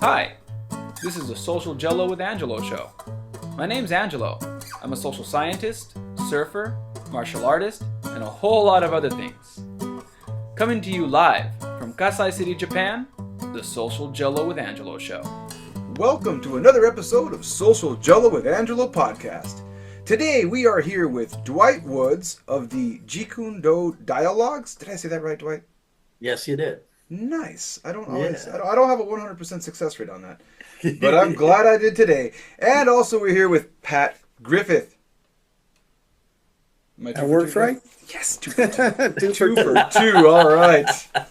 Hi, this is the Social Jello with Angelo show. My name's Angelo. I'm a social scientist, surfer, martial artist, and a whole lot of other things. Coming to you live from Kasai City, Japan, the Social Jello with Angelo show. Welcome to another episode of Social Jello with Angelo podcast. Today we are here with Dwight Woods of the Jeet Kune Do Dialogues. Did I say that right, Dwight? Yes, you did. Nice. I don't have a 100% success rate on that, but I'm glad I did today. And also we're here with Pat Griffith. That works right? Yes, 2 for 2. 2 for 2. All right.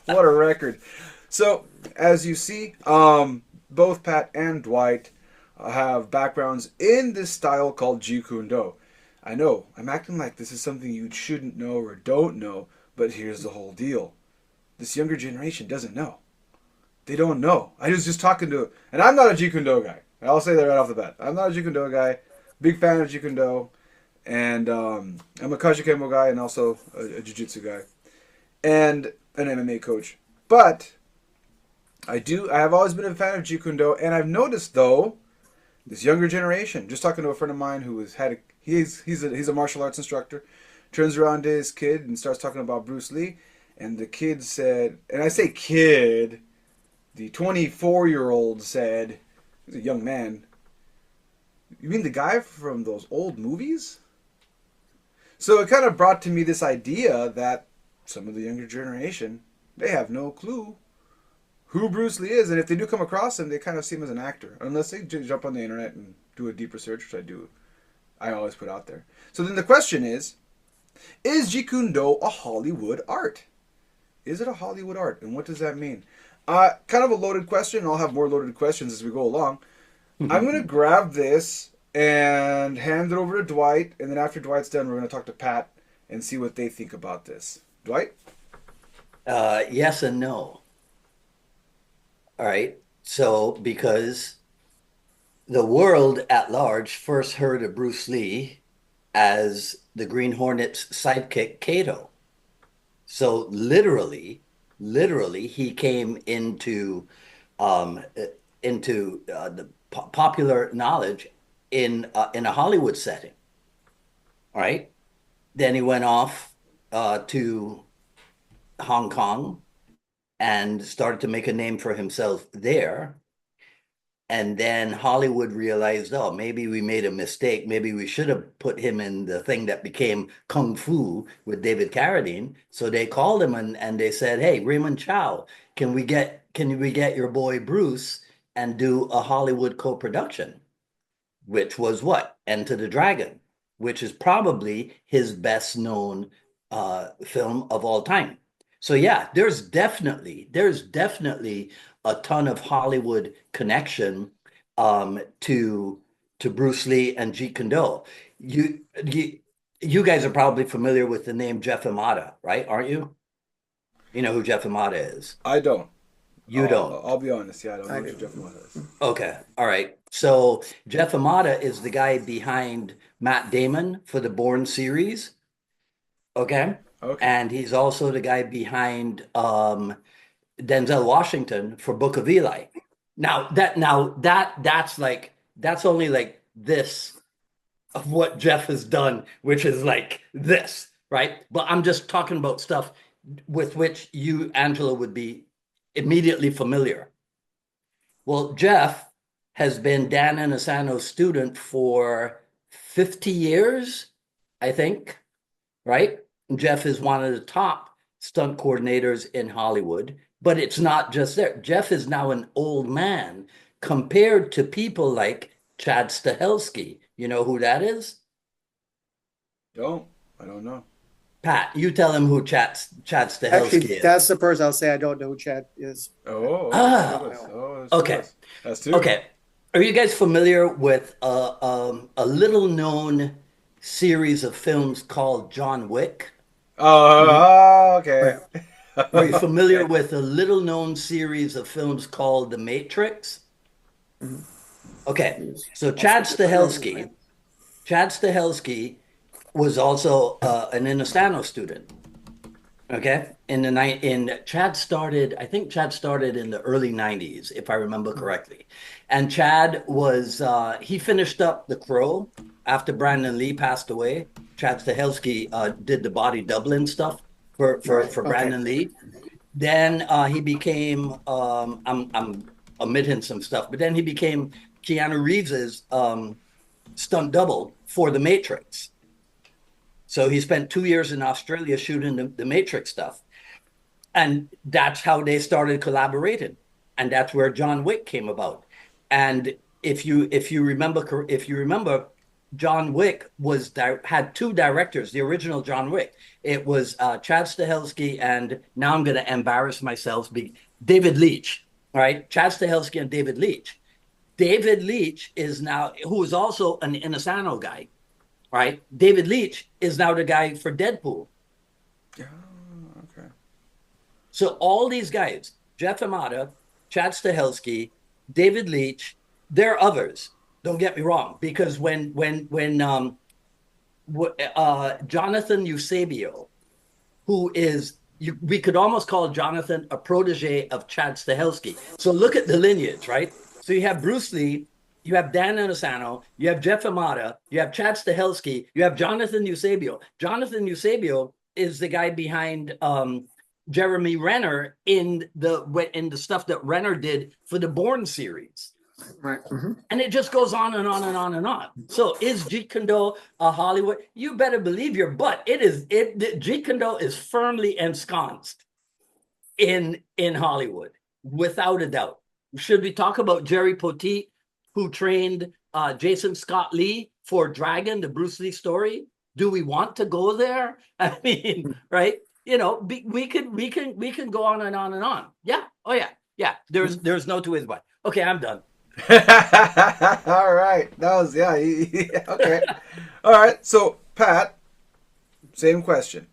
What a record. So, as you see, both Pat and Dwight have backgrounds in this style called Jeet Kune Do. I know, I'm acting like this is something you shouldn't know or don't know, but here's the whole deal. This younger generation doesn't know. They don't know. I was just talking to, and I'm not a Jeet Kune Do guy. I'll say that right off the bat. I'm not a Jeet Kune Do guy. Big fan of Jeet Kune Do. And I'm a Kajikemo guy and also a Jiu-Jitsu guy. And an MMA coach. But I have always been a fan of Jeet Kune Do. And I've noticed, though, this younger generation, just talking to a friend of mine who he's a martial arts instructor, turns around to his kid and starts talking about Bruce Lee. And the kid said, and I say kid, the 24-year-old said, he's a young man, you mean the guy from those old movies? So it kind of brought to me this idea that some of the younger generation, they have no clue who Bruce Lee is. And if they do come across him, they kind of see him as an actor. Unless they jump on the internet and do a deep research, which I always put out there. So then the question is Jeet Kune Do a Hollywood art? Is it a Hollywood art? And what does that mean? Kind of a loaded question. I'll have more loaded questions as we go along. I'm going to grab this and hand it over to Dwight. And then after Dwight's done, we're going to talk to Pat and see what they think about this. Dwight? Yes and no. All right. So, because the world at large first heard of Bruce Lee as the Green Hornet's sidekick, Kato. So literally, he came into the popular knowledge in a Hollywood setting. All right. Then he went off to Hong Kong and started to make a name for himself there. And then Hollywood realized, oh, maybe we made a mistake. Maybe we should have put him in the thing that became Kung Fu with David Carradine. So they called him and they said, hey, Raymond Chow, can we get your boy Bruce and do a Hollywood co-production? Which was what? Enter the Dragon, which is probably his best known film of all time. So yeah, there's definitely a ton of Hollywood connection to Bruce Lee and Jeet Kune Do. You guys are probably familiar with the name Jeff Imada, right? Aren't you? You know who Jeff Imada is? I don't. You don't. I'll be honest. Yeah, I don't know who Jeff Imada is. Okay. All right. So Jeff Imada is the guy behind Matt Damon for the Bourne series. Okay. And he's also the guy behind Denzel Washington for Book of Eli. That's only like this of what Jeff has done, which is like this, right? But I'm just talking about stuff with which you, Angela, would be immediately familiar. Well, Jeff has been Dan Inosanto's student for 50 years, I think, right? Jeff is one of the top stunt coordinators in Hollywood, but it's not just there. Jeff is now an old man compared to people like Chad Stahelski. You know who that is? I don't know. Pat, you tell him who Chad Stahelski is. That's the person I'll say I don't know who Chad is. Okay. That's two. Okay. Are you guys familiar with a little known series of films called John Wick? Okay. Are you familiar with a little known series of films called The Matrix? Okay, so Chad Stahelski was also an Inosanto student. Okay. Chad started, I think Chad started in the early 90s, if I remember correctly. And Chad was he finished up The Crow after Brandon Lee passed away. Chad Stahelski did the body doubling stuff Right. for Okay. Brandon Lee. Then he became I'm omitting some stuff, but then he became Keanu Reeves's stunt double for The Matrix. So he spent 2 years in Australia shooting the Matrix stuff. And that's how they started collaborating. And that's where John Wick came about. And if you remember, John Wick had two directors, the original John Wick. It was Chad Stahelski and now I'm going to embarrass myself, David Leitch. All right, Chad Stahelski and David Leitch. David Leitch is now, who is also an Inosanto guy, right? David Leitch is now the guy for Deadpool. Oh, okay. So all these guys, Jeff Amata, Chad Stahelski, David Leitch, there are others. Don't get me wrong, because when Jonathan Eusebio, who is we could almost call Jonathan a protege of Chad Stahelski. So look at the lineage, right? So you have Bruce Lee, you have Dan Inosanto, you have Jeff Amata, you have Chad Stahelski, you have Jonathan Eusebio. Jonathan Eusebio is the guy behind Jeremy Renner in the stuff that Renner did for the Bourne series. Right. Mm-hmm. And it just goes on and on and on and on. So is Jeet Kune Do a Hollywood? You better believe your butt. Jeet Kune Do is firmly ensconced in Hollywood, without a doubt. Should we talk about Jerry Poteet, who trained Jason Scott Lee for Dragon, the Bruce Lee story? Do we want to go there? I mean, right? You know, we can go on and on and on. Yeah. Oh yeah. Yeah. There's no two ways about it. Okay, I'm done. All right. That was, yeah. Okay. All right. So, Pat, same question.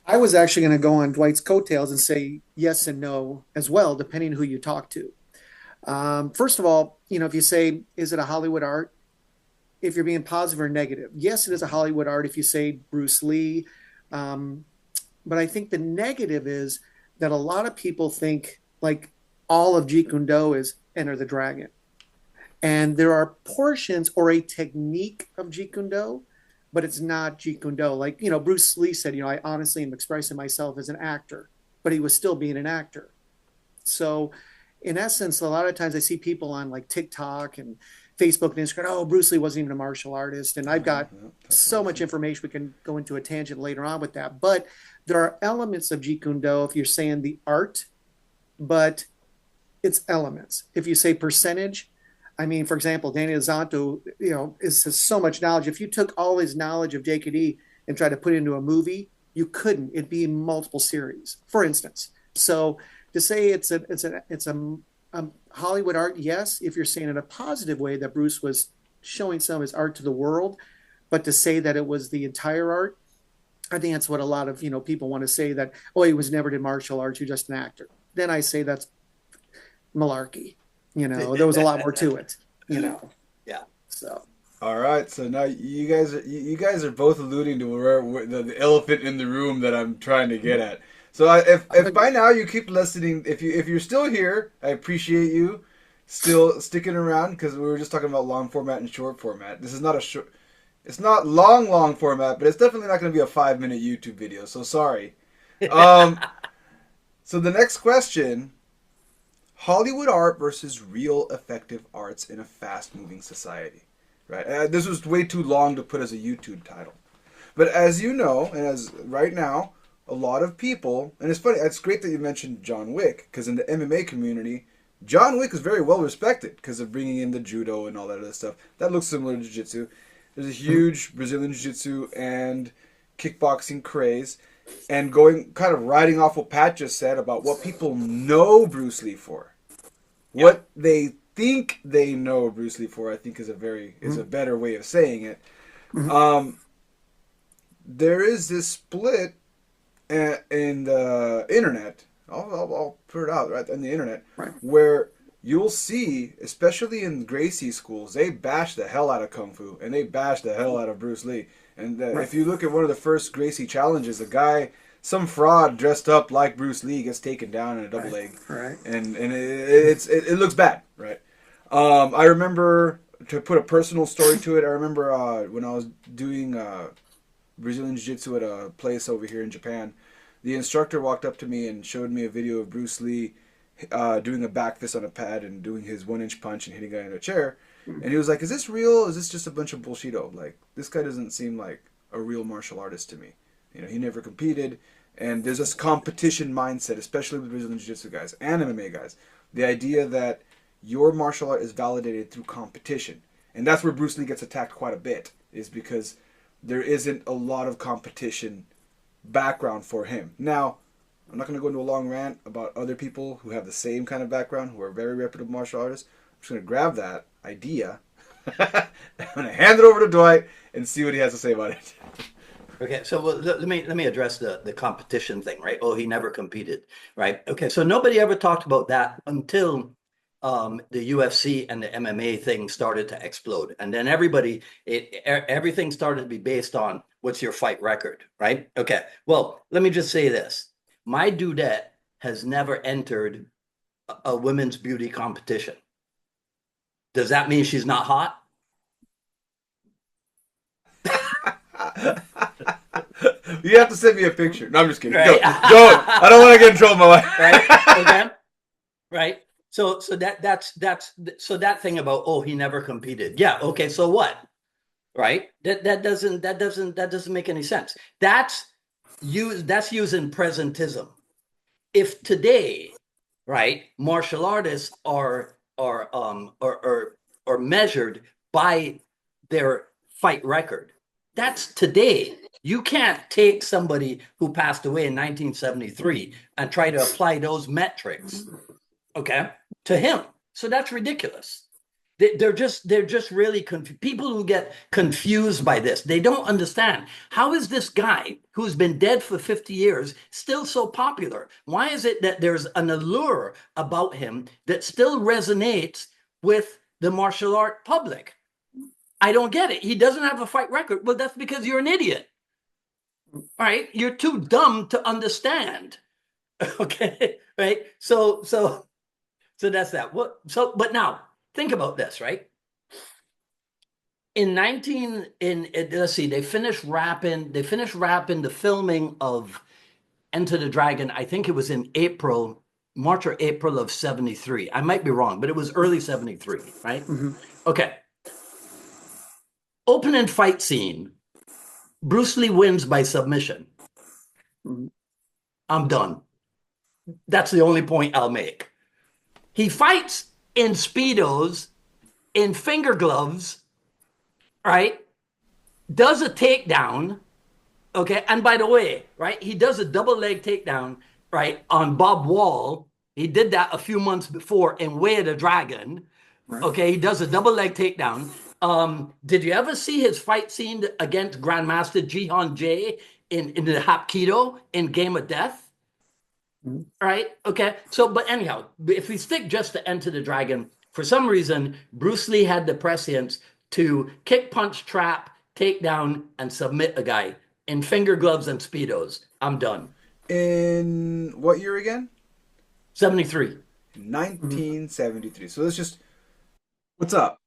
I was actually going to go on Dwight's coattails and say yes and no as well, depending who you talk to. First of all, if you say, is it a Hollywood art? If you're being positive or negative, yes, it is a Hollywood art if you say Bruce Lee. But I think the negative is that a lot of people think like all of Jeet Kune Do is Enter the Dragon. And there are portions or a technique of Jeet Kune Do, but it's not Jeet Kune Do. Like, Bruce Lee said, I honestly am expressing myself as an actor, but he was still being an actor. So in essence, a lot of times I see people on like TikTok and Facebook and Instagram, oh, Bruce Lee wasn't even a martial artist. And I've got so much information. We can go into a tangent later on with that. But there are elements of Jeet Kune Do if you're saying the art, but it's elements. If you say percentage, I mean, for example, Danny Azanto, has so much knowledge. If you took all his knowledge of JKD and tried to put it into a movie, you couldn't. It'd be multiple series, for instance. So to say it's a Hollywood art, yes, if you're saying in a positive way that Bruce was showing some of his art to the world, but to say that it was the entire art, I think that's what a lot of people want to say, that, oh, he was never did martial arts, you're just an actor. Then I say that's malarkey. There was a lot more to it. Yeah. So. All right. So now you guys are both alluding to where the elephant in the room that I'm trying to get at. So if by now you keep listening, if you're still here, I appreciate you still sticking around, because we were just talking about long format and short format. This is not a short. It's not long format, but it's definitely not going to be a 5-minute YouTube video. So sorry. So the next question: Hollywood art versus real effective arts in a fast-moving society. Right. This was way too long to put as a YouTube title, but as you know, and as right now, a lot of people, and it's funny, it's great that you mentioned John Wick, because in the MMA community, John Wick is very well respected because of bringing in the judo and all that other stuff. That looks similar to jiu-jitsu. There's a huge Brazilian jiu-jitsu and kickboxing craze, and kind of riding off what Pat just said about what people know Bruce Lee for. Yeah. What they think they know Bruce Lee for, I think, is a better way of saying it. Mm-hmm. There is this split in the internet. I'll put it out right in the internet, right, where you'll see, especially in Gracie schools, they bash the hell out of Kung Fu and they bash the hell out of Bruce Lee. And if you look at one of the first Gracie challenges, a guy some fraud dressed up like Bruce Lee gets taken down in a double leg, Right. and it looks bad, right? I remember, to put a personal story to it, I remember when I was doing Brazilian Jiu-Jitsu at a place over here in Japan, the instructor walked up to me and showed me a video of Bruce Lee doing a back fist on a pad and doing his 1-inch punch and hitting a guy in a chair. And he was like, "Is this real? Is this just a bunch of bullshito? Like, this guy doesn't seem like a real martial artist to me. You know, he never competed." And there's this competition mindset, especially with Brazilian Jiu-Jitsu guys and MMA guys. The idea that your martial art is validated through competition. And that's where Bruce Lee gets attacked quite a bit, is because there isn't a lot of competition background for him. Now, I'm not going to go into a long rant about other people who have the same kind of background, who are very reputable martial artists. I'm just going to grab that idea. I'm going to hand it over to Dwight and see what he has to say about it. Okay, so let me address the competition thing, right? Oh, he never competed, right? Okay, so nobody ever talked about that until the UFC and the MMA thing started to explode, and then everything started to be based on what's your fight record, right? Okay, well, let me just say this: my dudette has never entered a women's beauty competition. Does that mean she's not hot? You have to send me a picture. No, I'm just kidding. Right. Don't. I don't want to get in trouble, my wife. Right. Okay. Right. So that thing about, oh, he never competed. Yeah. Okay. So what? Right. That doesn't make any sense. That's using presentism. If today, right, martial artists are measured by their fight record, that's today. You can't take somebody who passed away in 1973 and try to apply those metrics, okay, to him. So that's ridiculous. They're just really confused. People who get confused by this, they don't understand. How is this guy who's been dead for 50 years still so popular? Why is it that there's an allure about him that still resonates with the martial art public? I don't get it. He doesn't have a fight record. Well, that's because you're an idiot. All right, you're too dumb to understand. Okay, right? So that's that. But now think about this, right? Let's see, they finished wrapping the filming of Enter the Dragon. I think it was in March or April of 73. I might be wrong, but it was early 73, right? Mm-hmm. Okay. Opening fight scene. Bruce Lee wins by submission. I'm done. That's the only point I'll make. He fights in Speedos, in finger gloves, right? Does a takedown, okay? And by the way, right, he does a double leg takedown, right, on Bob Wall. He did that a few months before in Way of the Dragon. Right. Okay, he does a double leg takedown. Did you ever see his fight scene against Grandmaster Jihan Jay in the Hapkido in Game of Death? Mm-hmm. Right? Okay. So, but anyhow, if we stick just to Enter the Dragon, for some reason, Bruce Lee had the prescience to kick, punch, trap, take down, and submit a guy in finger gloves and Speedos. I'm done. In what year again? 73. 1973. So let's just... What's up?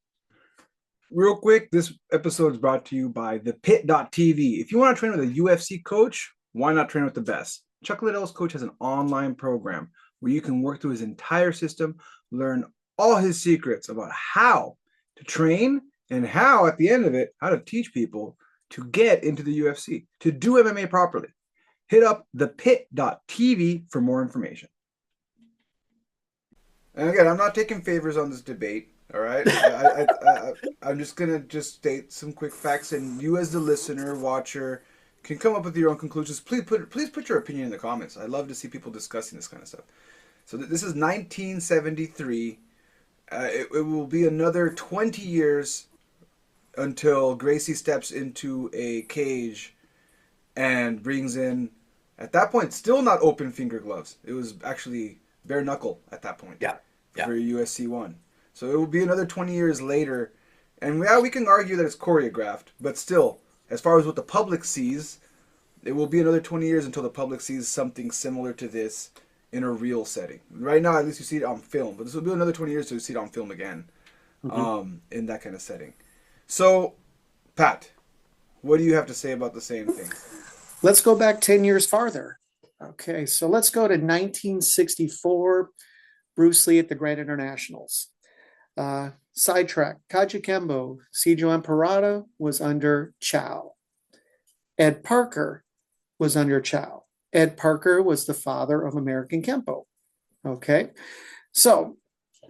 Real quick, this episode is brought to you by thepit.tv. If you want to train with a UFC coach, why not train with the best? Chuck Liddell's coach has an online program where you can work through his entire system, learn all his secrets about how to train and how, at the end of it, how to teach people to get into the UFC, to do MMA properly. Hit up thepit.tv for more information. And again, I'm not taking favors on this debate. All right, I'm just gonna state some quick facts, and you, as the listener, watcher, can come up with your own conclusions. Please put your opinion in the comments. I love to see people discussing this kind of stuff. So this is 1973. It will be another 20 years until Gracie steps into a cage and brings in, at that point, still not open finger gloves. It was actually bare knuckle at that point. Yeah. For USC 1. So it will be another 20 years later. And yeah, we can argue that it's choreographed, but still, as far as what the public sees, it will be another 20 years until the public sees something similar to this in a real setting. Right now, at least you see it on film, but this will be another 20 years till you see it on film again, in that kind of setting. So, Pat, what do you have to say about the same thing? Let's go back 10 years farther. Okay, so let's go to 1964, Bruce Lee at the Grand Internationals. Sidetrack, Kajikembo, Sijo Emperada was under Chow. Ed Parker was under Chow. Ed Parker was the father of American Kempo. Okay, so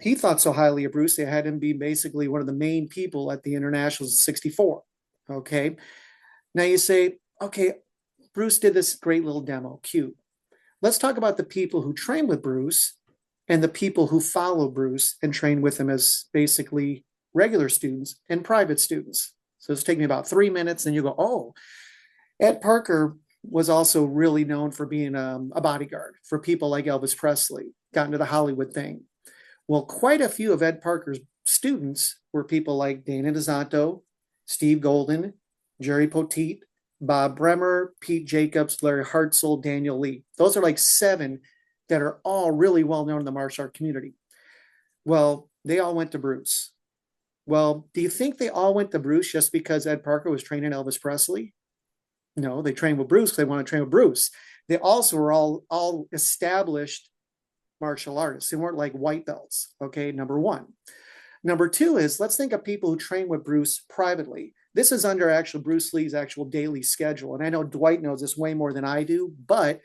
he thought so highly of Bruce, they had him be basically one of the main people at the Internationals in 64. Okay, now you say, okay, Bruce did this great little demo, cute. Let's talk about the people who train with Bruce and the people who follow Bruce and train with him as basically regular students and private students. So it's taking me about 3 minutes, and you go, oh, Ed Parker was also really known for being a bodyguard for people like Elvis Presley, got into the Hollywood thing. Well, quite a few of Ed Parker's students were people like Dana DeSanto, Steve Golden, Jerry Poteet, Bob Bremer, Pete Jacobs, Larry Hartzell, Daniel Lee. Those are like 7 that are all really well known in the martial art community. Well, they all went to Bruce. Well, do you think they all went to Bruce just because Ed Parker was training Elvis Presley? No, they trained with Bruce because they want to train with Bruce. They also were all established martial artists. They weren't like white belts, okay, number one. Number two is, let's think of people who train with Bruce privately. This is under actual Bruce Lee's actual daily schedule. And I know Dwight knows this way more than I do, but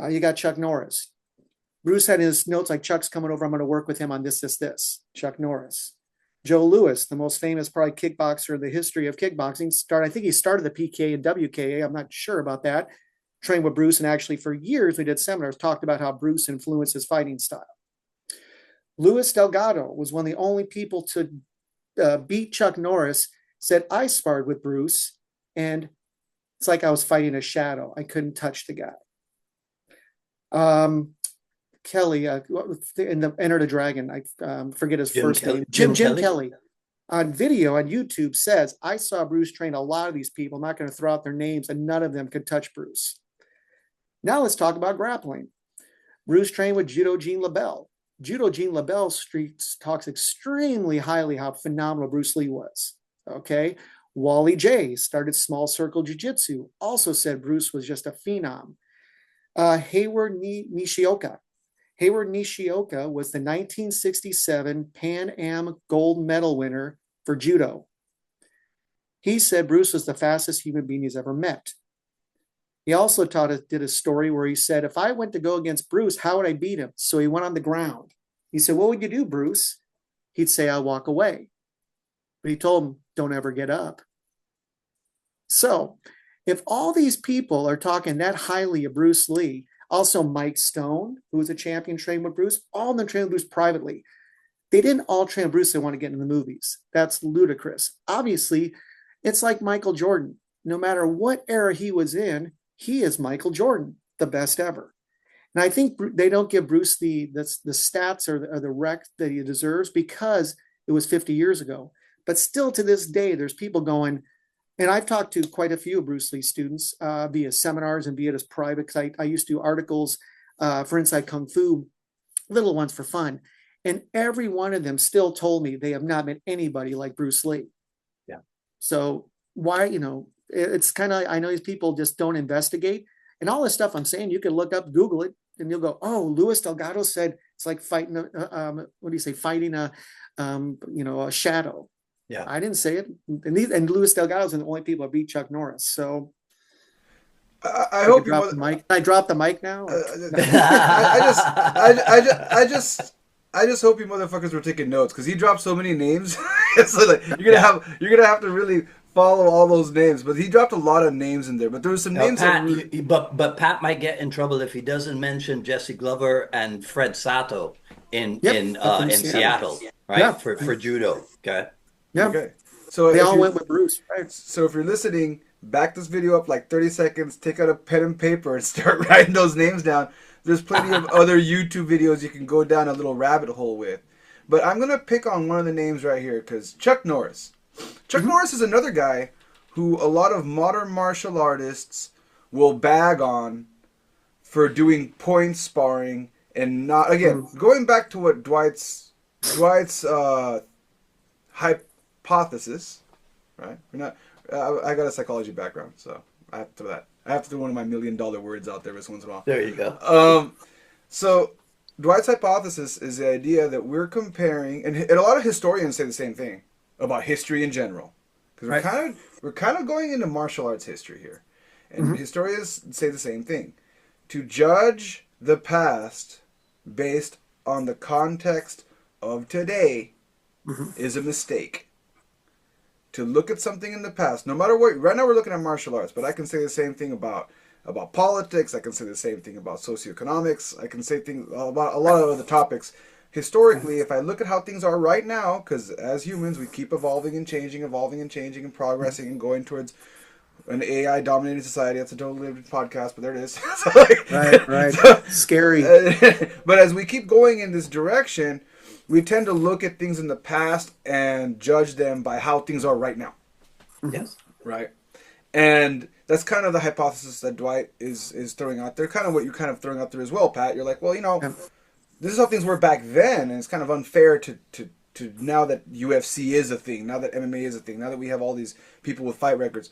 you got Chuck Norris. Bruce had his notes like, Chuck's coming over, I'm going to work with him on this. Chuck Norris. Joe Louis, the most famous probably kickboxer in the history of kickboxing, I think he started the PKA and WKA. I'm not sure about that. Trained with Bruce, and actually for years we did seminars, talked about how Bruce influenced his fighting style. Luis Delgado was one of the only people to beat Chuck Norris, said, I sparred with Bruce, and it's like I was fighting a shadow. I couldn't touch the guy. Kelly, in the Enter the Dragon, I forget his first name. Jim Kelly. On video on YouTube says, I saw Bruce train a lot of these people. I'm not going to throw out their names, and none of them could touch Bruce. Now let's talk about grappling. Bruce trained with Judo Gene LaBelle. Judo Gene LaBelle talks extremely highly how phenomenal Bruce Lee was. Okay. Wally J started Small Circle Jiu-Jitsu. Also said Bruce was just a phenom. Hayward Nishioka. Hayward Nishioka was the 1967 Pan Am gold medal winner for judo. He said Bruce was the fastest human being he's ever met. He also did a story where he said, if I went to go against Bruce, how would I beat him? So he went on the ground. He said, what would you do, Bruce? He'd say, I'll walk away. But he told him, don't ever get up. So if all these people are talking that highly of Bruce Lee, also Mike Stone, who was a champion, trained with Bruce, all of them trained with Bruce privately. They didn't all train with Bruce. They want to get in the movies. That's ludicrous. Obviously, it's like Michael Jordan. No matter what era he was in, he is Michael Jordan, the best ever. And I think they don't give Bruce the stats or the rec that he deserves because it was 50 years ago. But still to this day, there's people going, and I've talked to quite a few Bruce Lee students via seminars and via his private, because I used to do articles for Inside Kung Fu, little ones for fun. And every one of them still told me they have not met anybody like Bruce Lee. Yeah. So why, it's kind of, I know these people just don't investigate. And all this stuff I'm saying, you can look up, Google it, and you'll go, oh, Luis Delgado said it's like fighting, fighting a shadow. Yeah, I didn't say it. And Luis Delgado's the only people that beat Chuck Norris. So I hope drop the mic. I drop the mic now. I just hope you motherfuckers were taking notes, because he dropped so many names. So like you're gonna have to really follow all those names. But he dropped a lot of names in there. But there were some names. Pat, but Pat might get in trouble if he doesn't mention Jesse Glover and Fred Sato in Seattle, right? Yeah. For judo. Okay. Yeah. Okay. So they all went with Bruce, right? So if you're listening, back this video up like 30 seconds, take out a pen and paper and start writing those names down. There's plenty of other YouTube videos you can go down a little rabbit hole with. But I'm going to pick on one of the names right here, because Chuck Norris. Chuck Norris is another guy who a lot of modern martial artists will bag on for doing point sparring and not, again, going back to what Dwight's hypothesis, right? We're not. I got a psychology background, so I have to throw that. I have to throw one of my $1 million words out there every once in a while. There you go. So Dwight's hypothesis is the idea that we're comparing, and a lot of historians say the same thing about history in general, because we're kind of going into martial arts history here, and historians say the same thing. To judge the past based on the context of today is a mistake. To look at something in the past, no matter what. Right now we're looking at martial arts, but I can say the same thing about politics. I can say the same thing about socioeconomics. I can say things about a lot of other topics. Historically, if I look at how things are right now, because as humans we keep evolving and changing and progressing and going towards an AI-dominated society. That's a totally different podcast, but there it is. Right. Scary. But as we keep going in this direction, we tend to look at things in the past and judge them by how things are right now. Yes. Right. And that's kind of the hypothesis that Dwight is throwing out there. Kind of what you're kind of throwing out there as well, Pat. You're like, well, this is how things were back then, and it's kind of unfair to now that UFC is a thing, now that MMA is a thing, now that we have all these people with fight records.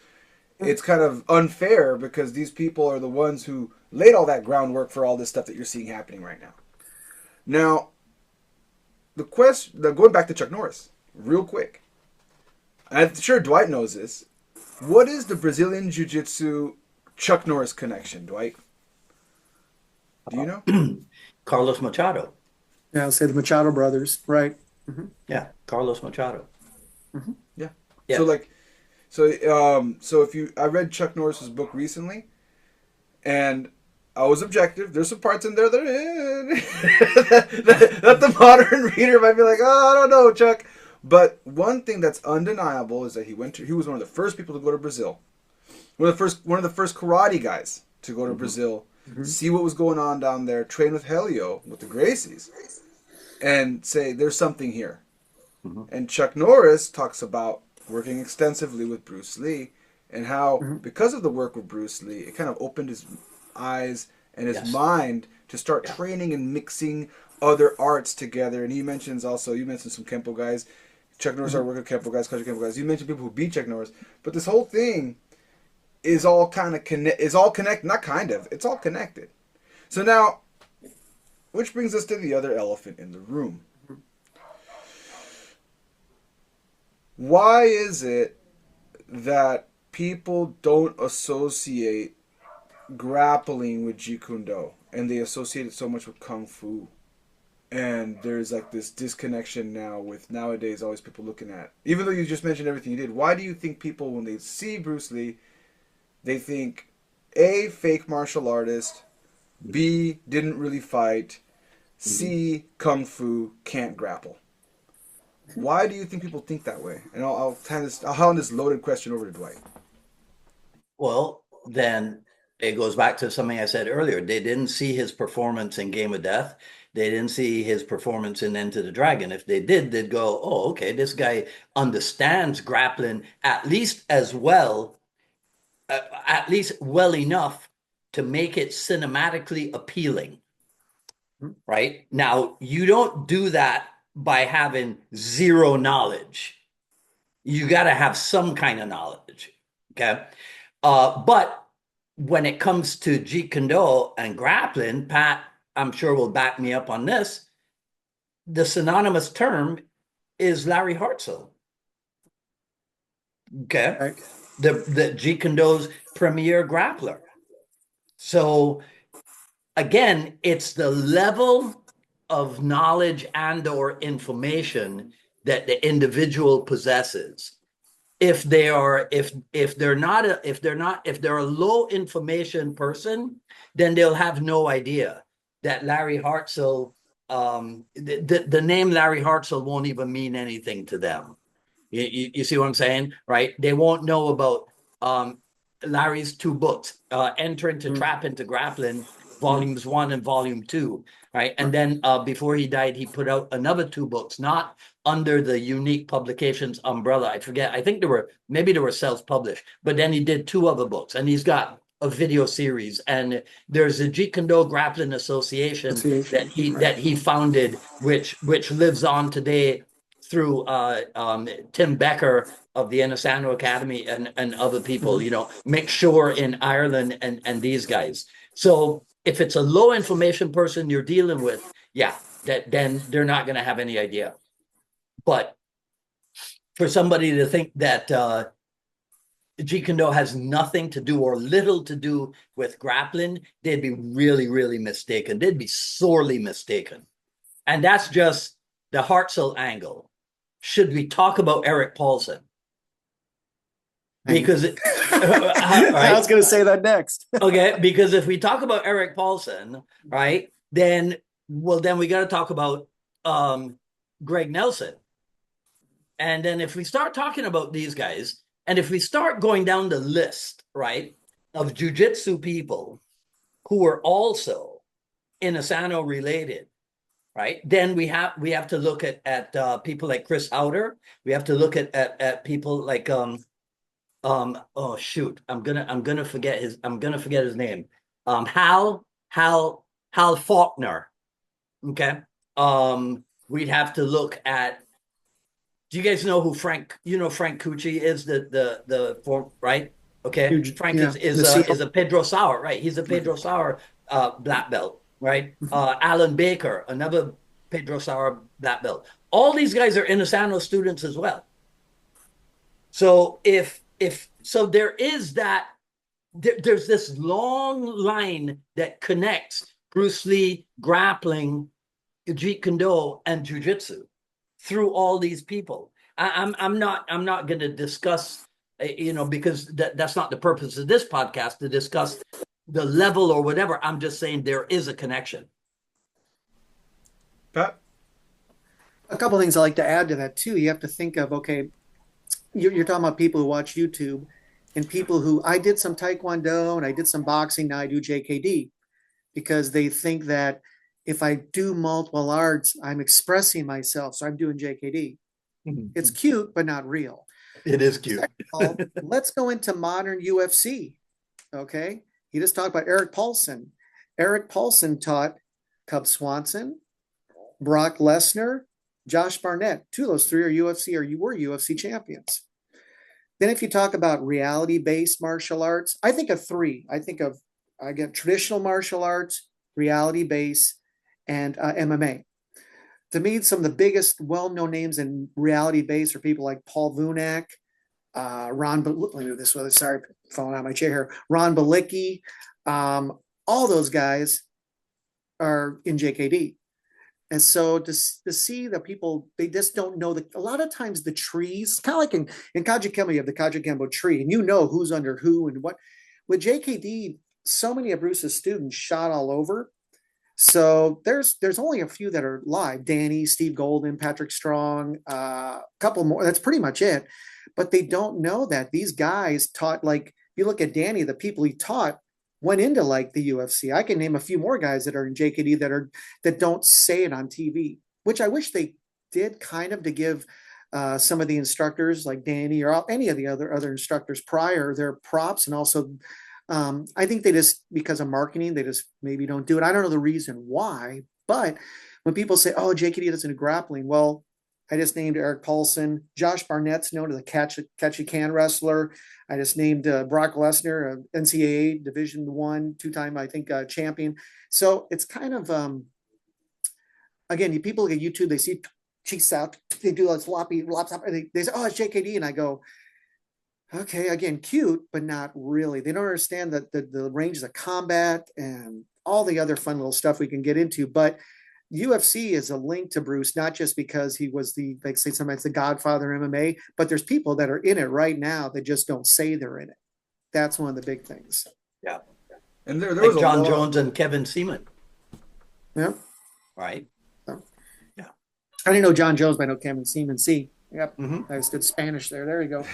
It's kind of unfair because these people are the ones who laid all that groundwork for all this stuff that you're seeing happening right now. Now, going back to Chuck Norris, real quick. I'm sure Dwight knows this. What is the Brazilian Jiu-Jitsu Chuck Norris connection, Dwight? Do you know? Carlos Machado. Yeah, I'll say the Machado brothers, right? Yeah, Carlos Machado. Yeah. Yeah. So I read Chuck Norris's book recently, and I was objective. There's some parts in there that the modern reader might be like, oh, I don't know, Chuck. But one thing that's undeniable is that he was one of the first people to go to Brazil. One of the first karate guys to go to Brazil, see what was going on down there, train with Helio, with the Gracies, and say, there's something here. And Chuck Norris talks about working extensively with Bruce Lee and how, because of the work with Bruce Lee, it kind of opened his eyes and his mind to start training and mixing other arts together. And you mentioned some Kempo guys. Chuck Norris started working with Kempo guys, Kempo guys. You mentioned people who beat Chuck Norris. But this whole thing is all connected. It's all connected. So now, which brings us to the other elephant in the room. Why is it that people don't associate grappling with Jeet Kune Do, and they associate it so much with Kung Fu? And there's like this disconnection now with nowadays always people looking at, even though you just mentioned everything you did, why do you think people, when they see Bruce Lee, they think A, fake martial artist, B, didn't really fight, C, Kung Fu, can't grapple? Why do you think people think that way? And I'll hand this loaded question over to Dwight. Well, then it goes back to something I said earlier. They didn't see his performance in Game of Death. They didn't see his performance in Enter the Dragon. If they did, they'd go, oh, okay, this guy understands grappling at least well enough to make it cinematically appealing. Right? Now, you don't do that by having zero knowledge. You got to have some kind of knowledge. Okay. But when it comes to Jeet Kune Do and grappling, Pat, I'm sure will back me up on this. The synonymous term is Larry Hartsell. Okay. Right. The Jeet Kune Do's premier grappler. So again, it's the level of knowledge and or information that the individual possesses. If they're a low information person, then they'll have no idea that Larry Hartsell, the name Larry Hartsell won't even mean anything to them. You see what I'm saying, right? They won't know about Larry's two books, Enter into Trap into Grappling, volumes 1 and volume 2, right? And then before he died, he put out another 2 books, not under the Unique Publications umbrella. I forget. I think they were self-published, but then he did 2 other books, and he's got video series, and there's a Jeet Kune Do Grappling Association that he founded, which lives on today through Tim Becker of the Inosanto Academy and other people, Mick Shore in Ireland and these guys. So if it's a low information person you're dealing with, then they're not going to have any idea. But for somebody to think that Jeet Kune Do has nothing to do or little to do with grappling, they'd be really, really mistaken. They'd be sorely mistaken. And that's just the Hartzell angle. Should we talk about Eric Paulson? Because right? I was going to say that next. Okay, because if we talk about Eric Paulson, right, then we got to talk about Greg Nelson. And then if we start talking about these guys, and if we start going down the list, right, of jiu-jitsu people who are also Inosanto related, right, then we have to look at people like Chris Outer. We have to look at people like oh shoot, I'm gonna forget his name. Hal Faulkner. Okay. We'd have to look at. Do you guys know who Frank Cucci is? The form, right? Okay. Huge, Frank is a Pedro Sauer, right? He's a Pedro Sauer black belt, right? Alan Baker, another Pedro Sauer black belt. All these guys are Inosanto students as well. So so there is that, there's this long line that connects Bruce Lee, grappling, Jeet Kune Do, and jiu-jitsu through all these people. I'm not going to discuss, because that's not the purpose of this podcast, to discuss the level or whatever. I'm just saying there is a connection. Pat? A couple of things I like to add to that too. You have to think of, okay, you're talking about people who watch YouTube and people who, I did some Taekwondo and I did some boxing, now I do JKD, because they think that if I do multiple arts, I'm expressing myself, so I'm doing JKD. It's cute, but not real. It is cute. Let's go into modern UFC. Okay. You just talked about Eric Paulson. Eric Paulson taught Cub Swanson, Brock Lesnar, Josh Barnett. Two of those three are UFC, or you were UFC champions. Then if you talk about reality-based martial arts, I think of three. I get traditional martial arts, reality-based, and MMA. To me, some of the biggest well-known names in reality-based are people like Paul Vunak, let me do this with it. Sorry, falling out of my chair here. Ron Balicki, all those guys are in JKD. And so to see the people, they just don't know a lot of times the trees, kind of like in Kajikembo, you have the Kajikembo tree, and you know who's under who and what. With JKD, so many of Bruce's students shot all over. So there's only a few that are live. Danny, Steve Golden, Patrick Strong, a couple more. That's pretty much it. But they don't know that these guys taught, like, if you look at Danny, the people he taught went into like the UFC. I can name a few more guys that are in JKD that don't say it on TV, which I wish they did, kind of, to give some of the instructors like Danny or any of the other instructors prior their props. And also I think they just, because of marketing, they just maybe don't do it. I don't know the reason why, but when people say, oh, JKD doesn't do grappling, well, I just named Eric Paulson. Josh Barnett's known as a catchy can wrestler. I just named Brock Lesnar, NCAA Division I, two-time, I think, champion. So it's kind of, again, people look at YouTube, they see cheeks out, they do a sloppy, they say, oh, it's JKD. And I go, okay, again, cute, but not really. They don't understand that the ranges of combat and all the other fun little stuff we can get into. But UFC is a link to Bruce, not just because he was sometimes the godfather of MMA, but there's people that are in it right now that just don't say they're in it. That's one of the big things. Yeah. And there like was John Jones and Kevin Seaman. Yeah. Right. So, yeah. I didn't know John Jones, but I know Kevin Seaman. Yep. Mm-hmm. I just did Spanish there. There you go.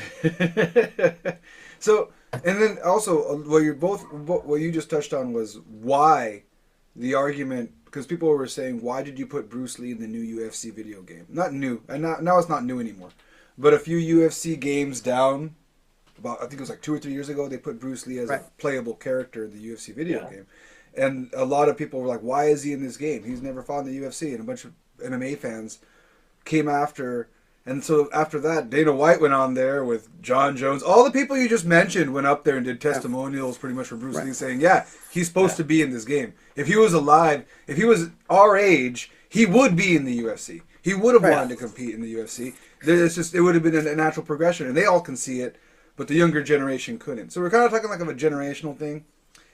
So, and then also what you just touched on was why the argument, because people were saying, why did you put Bruce Lee in the new UFC video game? Not new, and now it's not new anymore, but a few UFC games down, about, I think it was like 2 or 3 years ago, they put Bruce Lee as Right. a playable character in the UFC video Yeah. game. And a lot of people were like, why is he in this game? He's never fought in the UFC. And a bunch of MMA fans came after. And so after that, Dana White went on there with John Jones. All the people you just mentioned went up there and did testimonials pretty much for Bruce Right. Lee saying, yeah, he's supposed to be in this game. If he was alive, if he was our age, he would be in the UFC. He would have Right. wanted to compete in the UFC. It's just, it would have been a natural progression. And they all can see it, but the younger generation couldn't. So we're kind of talking like of a generational thing.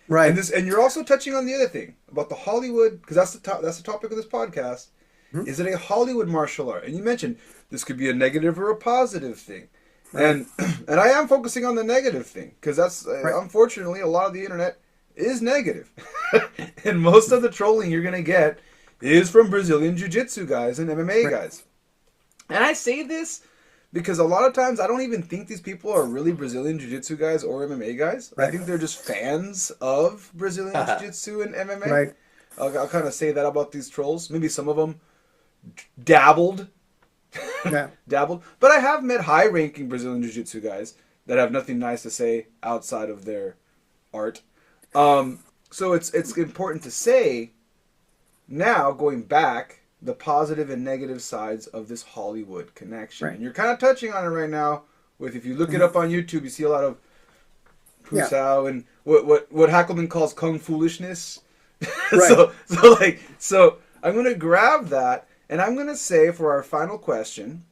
Right. And you're also touching on the other thing about the Hollywood, because that's the topic of this podcast. Mm-hmm. Is it a Hollywood martial art? And you mentioned this could be a negative or a positive thing, and I am focusing on the negative thing because that's unfortunately a lot of the internet is negative, and most of the trolling you're gonna get is from Brazilian Jiu-Jitsu guys and MMA guys. And I say this because a lot of times I don't even think these people are really Brazilian Jiu-Jitsu guys or MMA guys. I think they're just fans of Brazilian Jiu-Jitsu and MMA. Right. I'll kind of say that about these trolls. Maybe some of them dabbled. Yeah. But I have met high-ranking Brazilian Jiu-Jitsu guys that have nothing nice to say outside of their art. So it's important to say now, going back, the positive and negative sides of this Hollywood connection. Right. And you're kind of touching on it right now with, if you look it up on YouTube, you see a lot of Pusao and what Hackleman calls kung foolishness. Right. So I'm going to grab that, and I'm going to say for our final question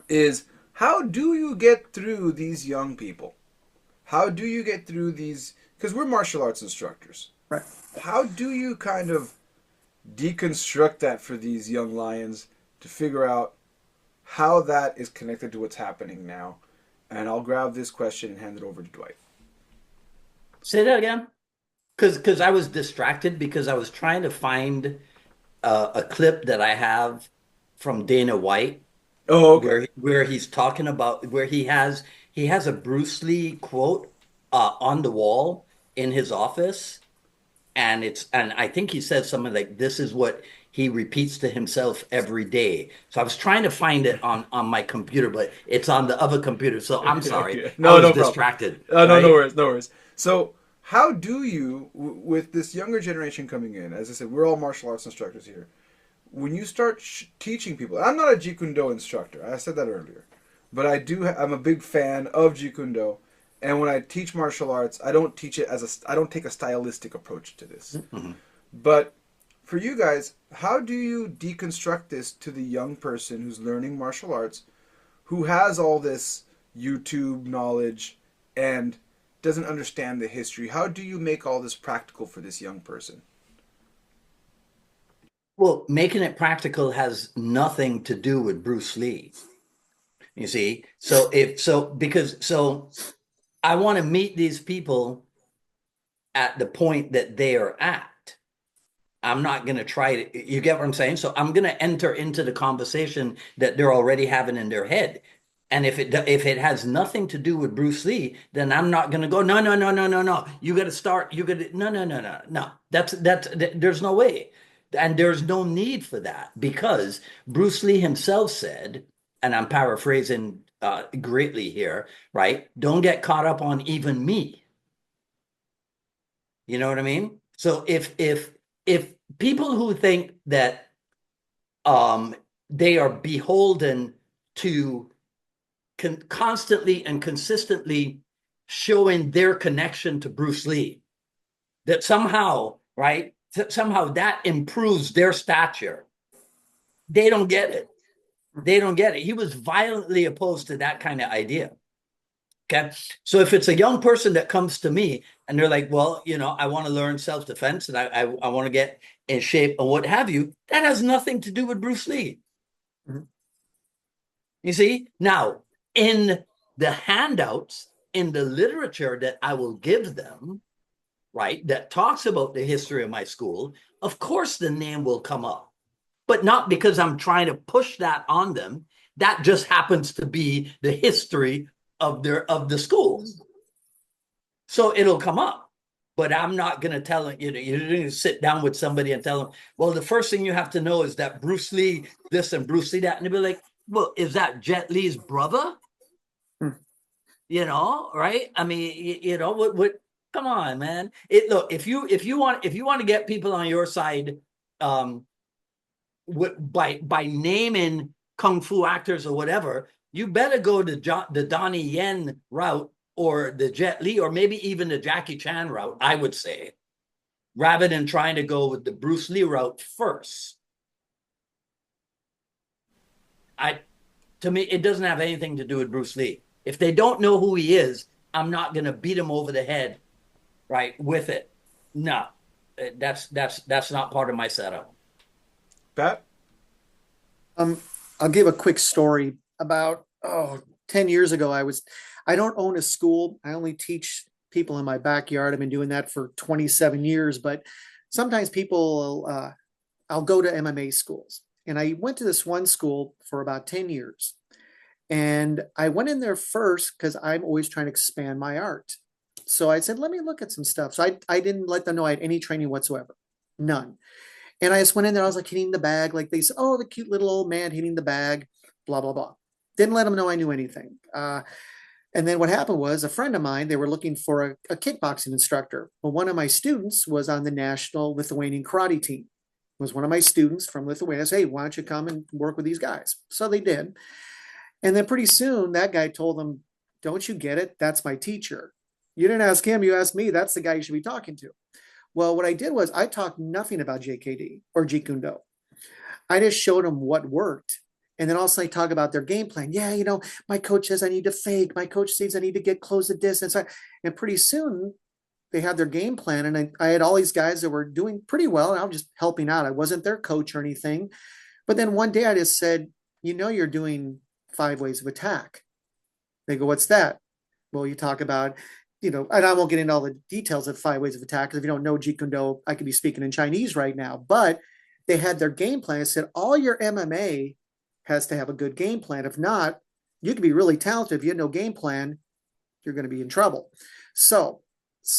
is, how do you get through these young people? How do you get through these, because we're martial arts instructors. Right. How do you kind of deconstruct that for these young lions to figure out how that is connected to what's happening now? And I'll grab this question and hand it over to Dwight. Say that again. Because I was distracted because I was trying to find a clip that I have from Dana White. Oh, okay. Where he's talking about where he has a Bruce Lee quote on the wall in his office, and I think he says something like, "This is what he repeats to himself every day." So I was trying to find it on my computer, but it's on the other computer. So I'm sorry, No, I was no problem. distracted. No, right? no worries. So how do you, with this younger generation coming in, as I said, we're all martial arts instructors here. When you start teaching people, I'm not a Jeet Kune Do instructor. I said that earlier, but I'm a big fan of Jeet Kune Do, and when I teach martial arts, I don't teach it I don't take a stylistic approach to this. Mm-hmm. But for you guys, how do you deconstruct this to the young person who's learning martial arts, who has all this YouTube knowledge and doesn't understand the history? How do you make all this practical for this young person? Well, making it practical has nothing to do with Bruce Lee. You see, because I want to meet these people at the point that they are at. I'm not going to try to, you get what I'm saying? So I'm going to enter into the conversation that they're already having in their head. And if it has nothing to do with Bruce Lee, then I'm not going to go, no. You got to start, no. There's no way. And there's no need for that, because Bruce Lee himself said, and I'm paraphrasing greatly here, right? Don't get caught up on even me. You know what I mean? So if people who think that they are beholden to constantly and consistently showing their connection to Bruce Lee, that somehow, right? Somehow that improves their stature. They don't get it. They don't get it. He was violently opposed to that kind of idea. Okay. So if it's a young person that comes to me and they're like, well, I want to learn self-defense and I want to get in shape and what have you, that has nothing to do with Bruce Lee. Mm-hmm. You see? Now, in the handouts, in the literature that I will give them, right, that talks about the history of my school, of course the name will come up, but not because I'm trying to push that on them. That just happens to be the history of the school. So it'll come up, but I'm not going to tell them, you're going to sit down with somebody and tell them, well, the first thing you have to know is that Bruce Lee this and Bruce Lee that. And they'll be like, well, is that Jet Li's brother? right? I mean, what come on, man. Look, if you want to get people on your side, by naming kung fu actors or whatever, you better go to the Donnie Yen route or the Jet Li or maybe even the Jackie Chan route, I would say, rather than trying to go with the Bruce Lee route first. To me, it doesn't have anything to do with Bruce Lee. If they don't know who he is, I'm not going to beat him over the head, right, with it. No, that's not part of my setup. Pat? I'll give a quick story. About 10 years ago, I don't own a school. I only teach people in my backyard. I've been doing that for 27 years, but sometimes I'll go to MMA schools. And I went to this one school for about 10 years. And I went in there first because I'm always trying to expand my art. So I said, let me look at some stuff. So I didn't let them know I had any training whatsoever. None. And I just went in there. I was like hitting the bag. Like they said, oh, the cute little old man hitting the bag, blah, blah, blah. Didn't let them know I knew anything. And then what happened was a friend of mine, they were looking for a kickboxing instructor. Well, one of my students was on the national Lithuanian karate team. It was one of my students from Lithuania. I said, hey, why don't you come and work with these guys? So they did. And then pretty soon that guy told them, don't you get it? That's my teacher. You didn't ask him, you asked me. That's the guy you should be talking to. Well, what I did was I talked nothing about JKD or Jeet Kune Do. I just showed them what worked. And then also I talk about their game plan. Yeah, my coach says I need to fake. My coach says I need to close the distance. And pretty soon they had their game plan. And I had all these guys that were doing pretty well. And I was just helping out. I wasn't their coach or anything. But then one day I just said, you're doing 5 ways of attack. They go, what's that? Well, you talk about, and I won't get into all the details of 5 ways of attack, because if you don't know Jeet Kune Do, I could be speaking in Chinese right now. But they had their game plan. I said, all your MMA has to have a good game plan. If not, you can be really talented. If you have no game plan, you're going to be in trouble. So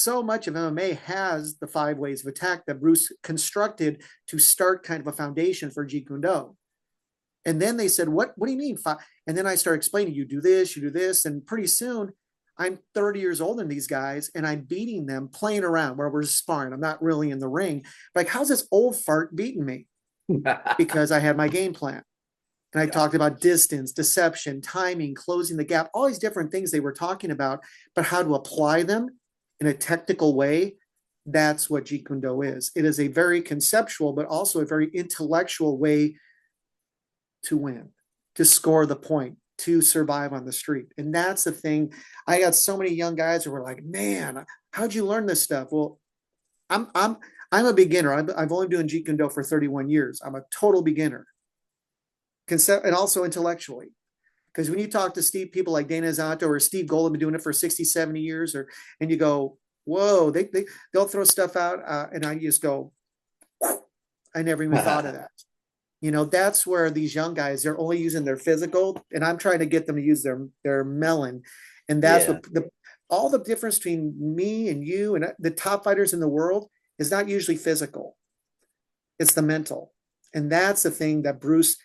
much of MMA has the 5 ways of attack that Bruce constructed to start kind of a foundation for Jeet Kune Do. And then they said, what do you mean? And then I started explaining, you do this. And pretty soon I'm 30 years older than these guys and I'm beating them playing around where we're sparring. I'm not really in the ring. Like, how's this old fart beating me? Because I had my game plan. And I talked about distance, deception, timing, closing the gap, all these different things they were talking about, but how to apply them in a technical way. That's what Jeet Kune Do is. It is a very conceptual, but also a very intellectual way to win, to score the point, to survive on the street. And that's the thing. I got so many young guys who were like, man, how'd you learn this stuff? Well, I'm a beginner. I've only been doing Jeet Kune Do for 31 years. I'm a total beginner. And also intellectually. Because when you talk to people like Dana Zanto or Steve Gold have been doing it for 60, 70 years, and you go, whoa, they'll throw stuff out, and I just go, I never even thought of that. That's where these young guys, they're only using their physical, and I'm trying to get them to use their melon. And that's what all the difference between me and you and the top fighters in the world is not usually physical. It's the mental. And that's the thing that Bruce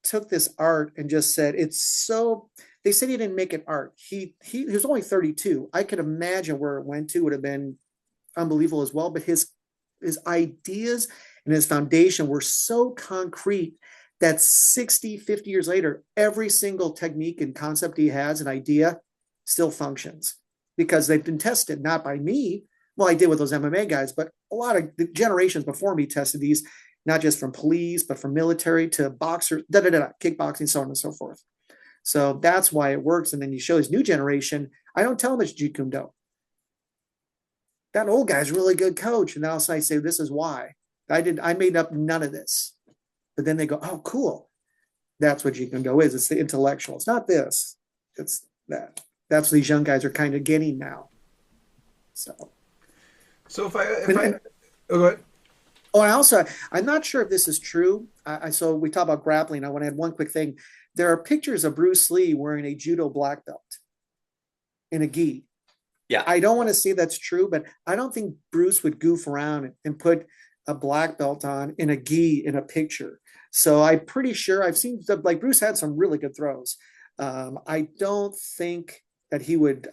took this art and just said, they said he didn't make it art. He was only 32. I could imagine where it went to would have been unbelievable as well. But his ideas and his foundation were so concrete that 60, 50 years later, every single technique and concept he has, an idea, still functions because they've been tested, not by me. Well, I did with those MMA guys, but a lot of the generations before me tested these, not just from police, but from military to boxers, kickboxing, so on and so forth. So that's why it works. And then you show this new generation. I don't tell them it's Jeet Kune Do. That old guy's a really good coach. And then also I say, this is why. I made up none of this. But then they go, oh, cool. That's what Jeet Kune Do is. It's the intellectual. It's not this. It's that. That's what these young guys are kind of getting now. So if I go ahead. Oh, and I'm not sure if this is true. So we talk about grappling. I want to add one quick thing. There are pictures of Bruce Lee wearing a judo black belt in a gi. Yeah. I don't want to say that's true, but I don't think Bruce would goof around and put a black belt on in a gi in a picture. So I'm pretty sure I've seen, like, Bruce had some really good throws. I don't think that he would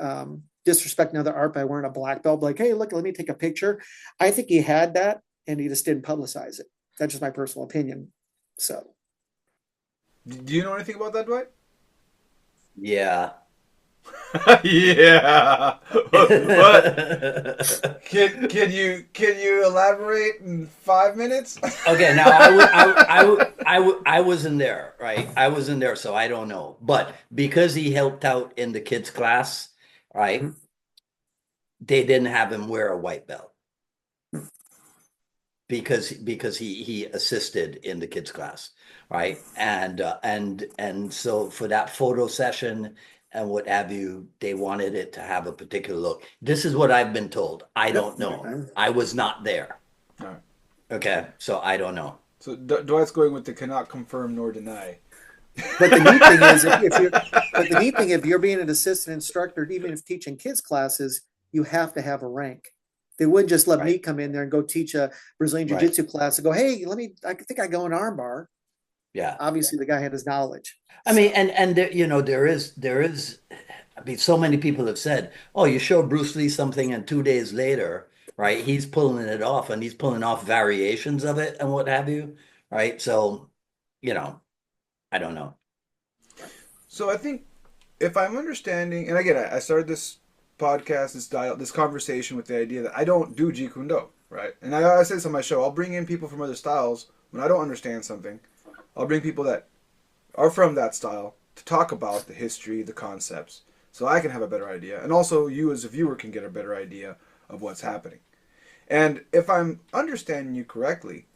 disrespect another art by wearing a black belt, like, hey, look, let me take a picture. I think he had that and he just didn't publicize it. That's just my personal opinion. So, Do you know anything about that, Dwight? Yeah. Yeah. What? Can you elaborate in 5 minutes? Okay, now I wasn't there, right? I wasn't there, so I don't know. But because he helped out in the kids' class, right? They didn't have him wear a white belt because he assisted in the kids' class, right? And so for that photo session and what have you, they wanted it to have a particular look. This is what I've been told. I don't know. I was not there. All right. Okay, so I don't know. So Dwight's going with the cannot confirm nor deny. but the neat thing is, if you're being an assistant instructor, even if teaching kids classes, you have to have a rank. They wouldn't just let me come in there and go teach a Brazilian Jiu-Jitsu class and go, hey, I think I go in armbar. Yeah. Obviously the guy had his knowledge. I mean, and there, there is, I mean, so many people have said, oh, you show Bruce Lee something and 2 days later, right, he's pulling it off and he's pulling off variations of it and what have you, right? So, I don't know. So I think if I'm understanding, and again, I started this podcast, this conversation with the idea that I don't do Jeet Kune Do, right? And I say this on my show, I'll bring in people from other styles when I don't understand something. I'll bring people that are from that style to talk about the history, the concepts, so I can have a better idea. And also you as a viewer can get a better idea of what's happening. And if I'm understanding you correctly,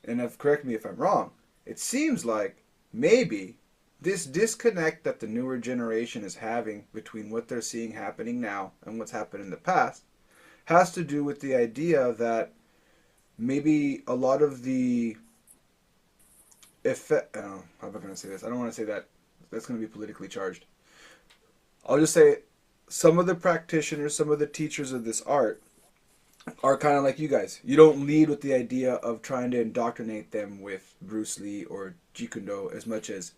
and correct me if I'm wrong, it seems like maybe this disconnect that the newer generation is having between what they're seeing happening now and what's happened in the past has to do with the idea that maybe a lot of the how am I going to say this? I don't want to say that. That's going to be politically charged. I'll just say some of the practitioners, some of the teachers of this art are kind of like you guys. You don't lead with the idea of trying to indoctrinate them with Bruce Lee or Jeet Kune Do as much as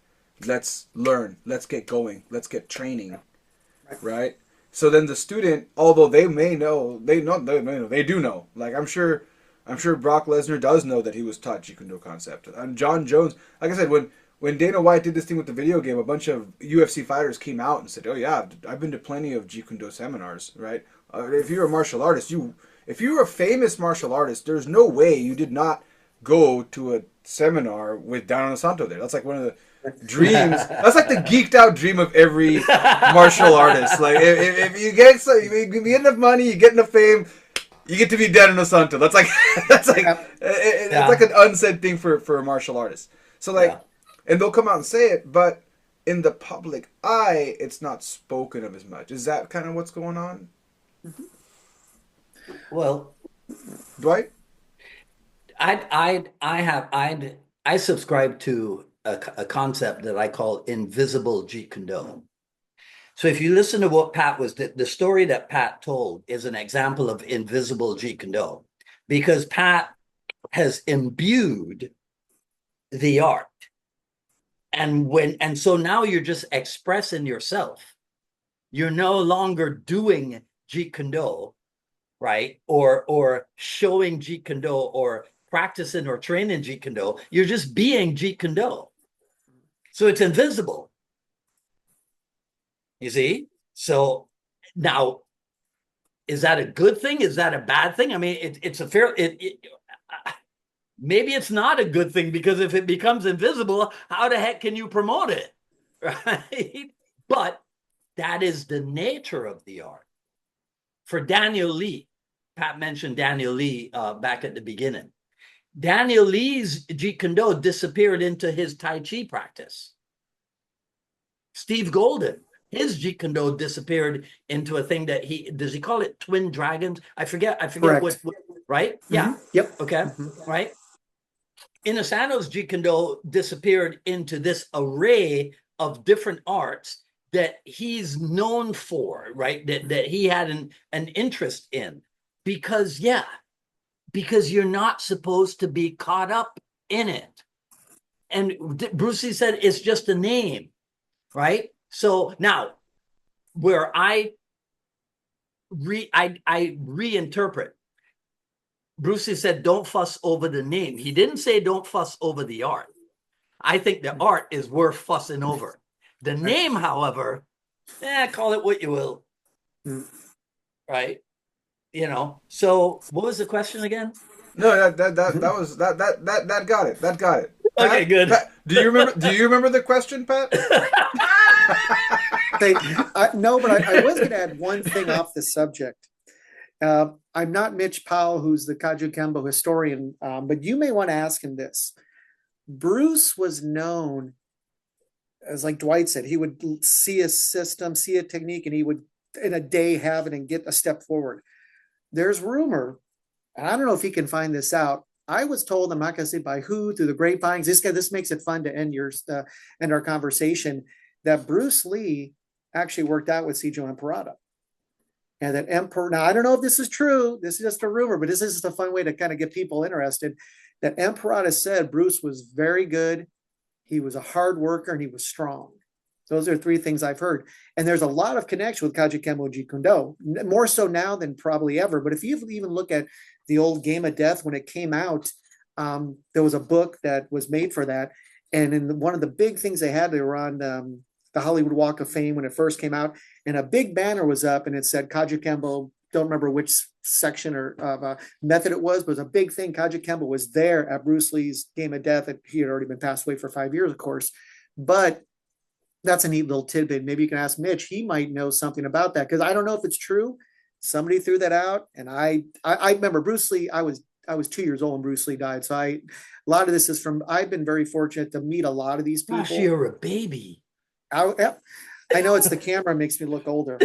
let's learn, let's get going, let's get training, right? So then the student, although they do know. Like I'm sure Brock Lesnar does know that he was taught Jeet Kune Do concept. And John Jones, like I said, when Dana White did this thing with the video game, a bunch of UFC fighters came out and said, "Oh yeah, I've been to plenty of Jeet Kune Do seminars, right? If you're a martial artist, if you're a famous martial artist, there's no way you did not go to a seminar with Dan Santo there. That's like one of the dreams. That's like the geeked out dream of every martial artist. Like if you get enough money, you get enough fame, you get to be Dan Santo. That's like it's like an unsaid thing for a martial artist. So and they'll come out and say it, but in the public eye, it's not spoken of as much. Is that kind of what's going on? Well, Dwight? I subscribe to a concept that I call invisible Jeet Kune Do. So if you listen to what Pat was, the story that Pat told is an example of invisible Jeet Kune Do, because Pat has imbued the art. And so now you're just expressing yourself. You're no longer doing Jeet Kune Do, right? Or showing Jeet Kune Do or practicing or training Jeet Kune Do. You're just being Jeet Kune Do. So it's invisible. You see? So now, is that a good thing? Is that a bad thing? I mean, it's a fair... maybe it's not a good thing, because if it becomes invisible, how the heck can you promote it? Right? But that is the nature of the art. For Daniel Lee, Pat mentioned Daniel Lee back at the beginning. Daniel Lee's Jeet Kune Do disappeared into his Tai Chi practice. Steve Golden, his Jeet Kune Do disappeared into a thing that he call it Twin Dragons? I forget what right? Mm-hmm. Yeah. Yep. Okay. Mm-hmm. Right. Inosano's Jeet Kune Do disappeared into this array of different arts that he's known for, right? That he had an interest in, because you're not supposed to be caught up in it. And Bruce Lee said it's just a name, right? So now where I reinterpret. Bruce Lee said, "Don't fuss over the name." He didn't say, "Don't fuss over the art." I think the art is worth fussing over. The name, however, call it what you will, right? You know. So, what was the question again? No, that was that got it. That got it. Pat, Okay, good. Pat, do you remember the question, Pat? No, but I was going to add one thing off the subject. I'm not Mitch Powell, who's the Kaju Kembo historian, but you may want to ask him this. Bruce was known, as like Dwight said, he would see a system, see a technique, and he would in a day have it and get a step forward. There's rumor, and I don't know if he can find this out. I was told, I'm not going to say by who, through the grapevines. This makes it fun to end our conversation, that Bruce Lee actually worked out with Sijo Emperata. And that Emperor, now I don't know if this is true. This is just a rumor, but this is just a fun way to kind of get people interested. That Emperata said Bruce was very good. He was a hard worker and he was strong. Those are three things I've heard. And there's a lot of connection with Kaju Kembo Jeet Kune Do, more so now than probably ever. But if you even look at the old Game of Death, when it came out, there was a book that was made for that. And in one of the big things they had, they were on the Hollywood Walk of Fame when it first came out. And a big banner was up and it said Kaju Kembo, don't remember which section or method it was, but it was a big thing. Kaju Kembo was there at Bruce Lee's Game of Death. He had already been passed away for 5 years, of course. But that's a neat little tidbit. Maybe you can ask Mitch. He might know something about that, because I don't know if it's true. Somebody threw that out. And I remember Bruce Lee, I was 2 years old when Bruce Lee died. So a lot of this is I've been very fortunate to meet a lot of these people. Gosh, you're a baby. I know it's the camera makes me look older.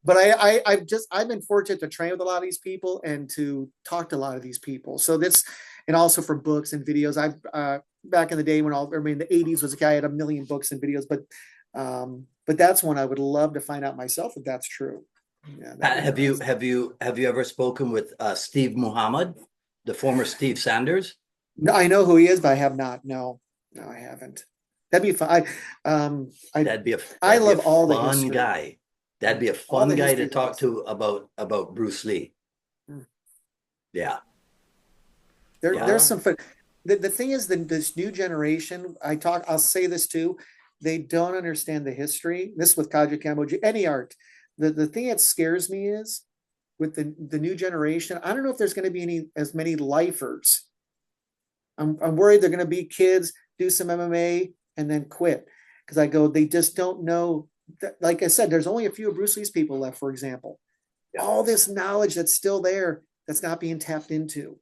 But I've been fortunate to train with a lot of these people and to talk to a lot of these people. So and also for books and videos. Back in the day when the 80s was a guy had 1 million books and videos, but that's one I would love to find out myself if that's true. Yeah, have you ever spoken with Steve Muhammad, the former Steve Sanders? No, I know who he is, but I have not. No, I haven't. That'd be fun. I love all the history. Guy. That'd be a fun guy to talk to about Bruce Lee. Yeah. There's some fun. The thing is that this new generation, I'll say this too, they don't understand the history. This with Kaju Kembo, any art. The thing that scares me is with the new generation, I don't know if there's going to be as many lifers. I'm worried they're going to be kids, do some MMA, and then quit. Because they just don't know. Like I said, there's only a few of Bruce Lee's people left, for example. Yeah. All this knowledge that's still there, that's not being tapped into.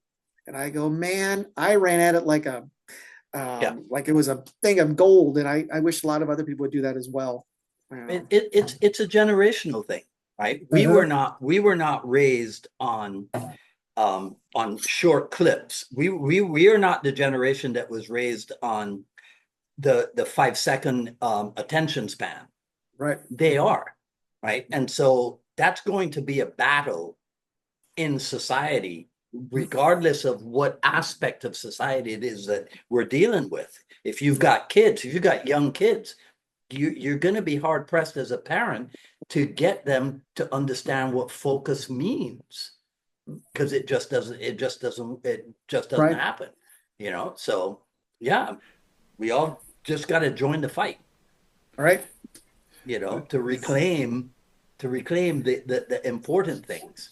And I go, man, I ran at it like it was a thing of gold. And I wish a lot of other people would do that as well. It's a generational thing, right? We were not raised on short clips. We are not the generation that was raised on the 5-second attention span. Right. They are, right? And so that's going to be a battle in society, regardless of what aspect of society it is that we're dealing with. If you've got young kids, you're going to be hard pressed as a parent to get them to understand what focus means, because it just doesn't right. happen, So yeah, we all just got to join the fight, all right? To reclaim the important things.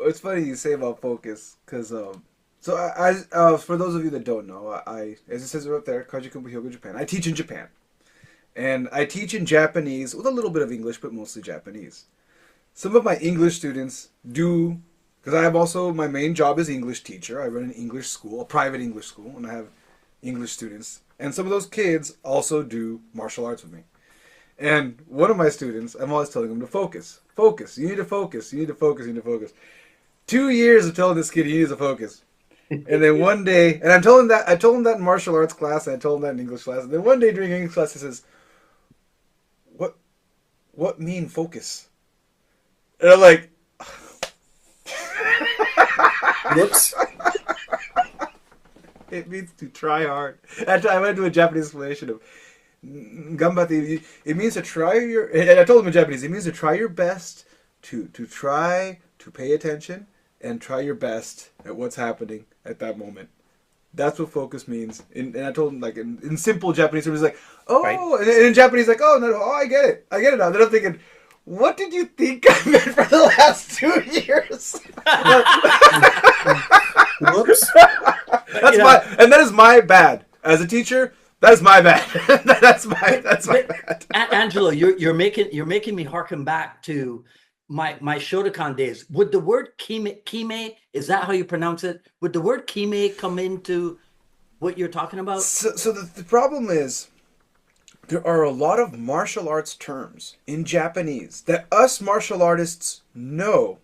It's funny you say about focus, because so for those of you that don't know, I as it says right up there, Kaji Kumbu Hyogo, Japan. I teach in Japan, and I teach in Japanese with a little bit of English, but mostly Japanese. Some of my English students do, because I have also, my main job is English teacher. I run an English school, a private English school, and I have English students, and some of those kids also do martial arts with me. And one of my students, I'm always telling him to focus. Focus. You need to focus. You need to focus. You need to focus. 2 years of telling this kid he needs to focus. And then one day, and I told him that in martial arts class, and I told him that in English class. And then one day during English class, he says, What mean focus? And I'm like, whoops. It means to try hard. I went to a Japanese explanation of, Gambate, it means to try your, and I told him in Japanese, it means to try your best to try to pay attention and try your best at what's happening at that moment. That's what focus means. And I told him, like, in simple Japanese, he was like, oh, right. And in Japanese, like, oh, no, I get it now. Then I'm thinking, what did you think I meant for the last 2 years? Whoops. And that is my bad. As a teacher, that is my bad. that's my bad. Angelo, you're making me harken back to my Shotokan days. Would the word kime, is that how you pronounce it? Would the word kime come into what you're talking about? So the problem is, there are a lot of martial arts terms in Japanese that us martial artists know,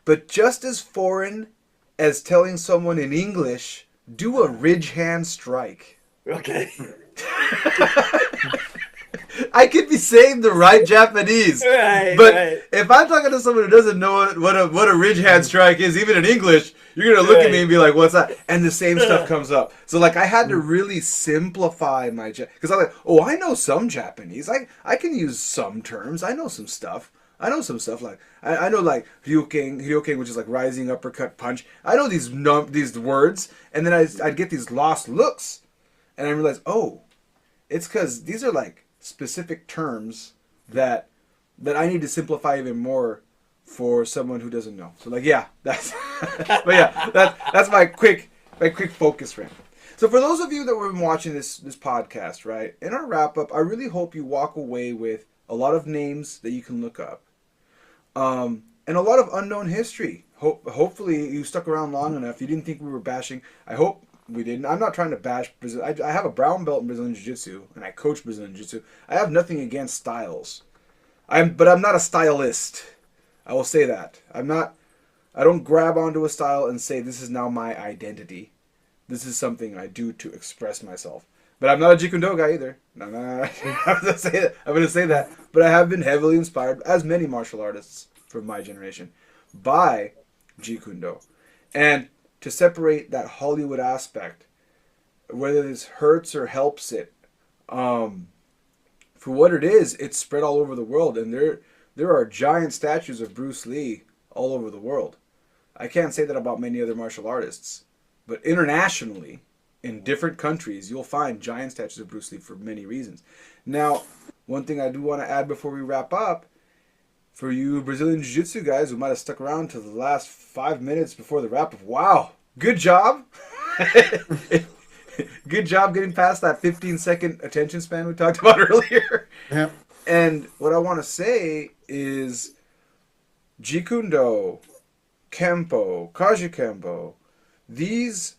but just as foreign as telling someone in English, do a ridge hand strike. Okay. I could be saying the right Japanese, but if I'm talking to someone who doesn't know what a ridge hand strike is, even in English, you're gonna look at me and be like, "What's that?" And the same stuff comes up. So like, I had to really simplify my because I'm like, "Oh, I know some Japanese. I can use some terms. I know some stuff. Like I know like Ryuken, which is like rising uppercut punch. I know these words, and then I'd get these lost looks, and I realized, oh, it's because these are like specific terms that I need to simplify even more for someone who doesn't know. So like, yeah, that's that's my quick focus rant. So for those of you that have been watching this podcast, right, in our wrap up, I really hope you walk away with a lot of names that you can look up, and a lot of unknown history. Hopefully you stuck around long enough. You didn't think we were bashing. I hope we didn't. I'm not trying to bash Brazil. I have a brown belt in Brazilian Jiu-Jitsu, and I coach Brazilian Jiu-Jitsu. I have nothing against styles. But I'm not a stylist. I will say that. I don't grab onto a style and say this is now my identity. This is something I do to express myself. But I'm not a Jeet Kune Do guy either. No. I'm going to say that. But I have been heavily inspired, as many martial artists from my generation, by Jeet Kune Do. And to separate that Hollywood aspect, whether this hurts or helps it, for what it is, it's spread all over the world, and there are giant statues of Bruce Lee all over the world. I can't say that about many other martial artists, but internationally, in different countries, you'll find giant statues of Bruce Lee for many reasons. Now, one thing I do want to add before we wrap up, for you Brazilian Jiu-Jitsu guys who might have stuck around to the last 5 minutes before the wrap-up, wow, good job. Good job getting past that 15-second attention span we talked about earlier. Yep. And what I want to say is Jeet Kune Do, Kempo, Kaji Kempo, these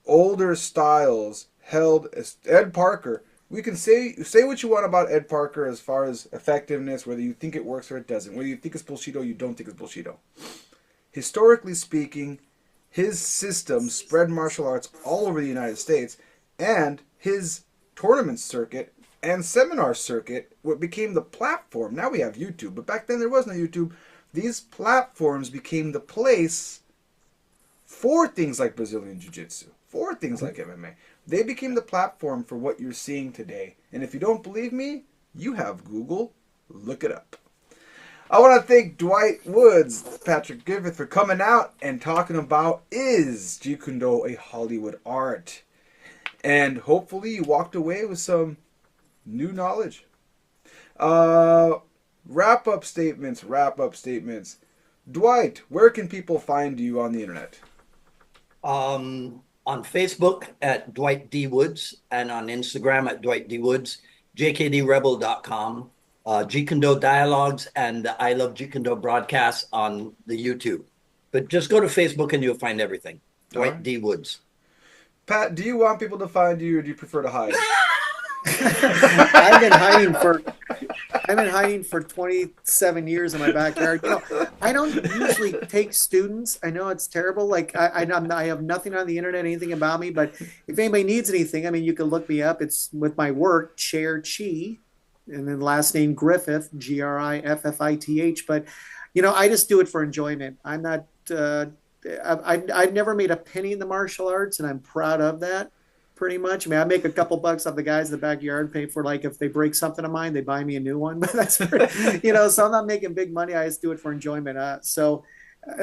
older styles held as Ed Parker. We can say what you want about Ed Parker as far as effectiveness, whether you think it works or it doesn't, whether you think it's Bushido, you don't think it's Bushido. Historically speaking, his system spread martial arts all over the United States, and his tournament circuit and seminar circuit, what became the platform. Now we have YouTube, but back then there was no YouTube. These platforms became the place for things like Brazilian Jiu-Jitsu, for things like MMA. They became the platform for what you're seeing today. And if you don't believe me, you have Google. Look it up. I want to thank Dwight Woods, Patrick Griffith, for coming out and talking about, is Jeet Kune Do a Hollywood art? And hopefully you walked away with some new knowledge. Wrap-up statements. Dwight, where can people find you on the internet? On Facebook at Dwight D. Woods, and on Instagram at Dwight D. Woods, jkdrebel.com, Jeet Kune Do Dialogues, and the I Love Jeet Kune Do broadcast on the YouTube. But just go to Facebook and you'll find everything. Dwight D. Woods. Pat, do you want people to find you, or do you prefer to hide? I've been hiding for 27 years in my backyard. I don't usually take students. I know it's terrible. Like I have nothing on the internet, anything about me. But if anybody needs anything, I mean, you can look me up. It's with my work, Chair Chi, and then last name Griffith, Griffith. But I just do it for enjoyment. I'm not. I've never made a penny in the martial arts, and I'm proud of that. pretty much. I mean, I make a couple bucks off the guys in the backyard, pay for like if they break something of mine, they buy me a new one. But that's pretty, so I'm not making big money. I just do it for enjoyment. So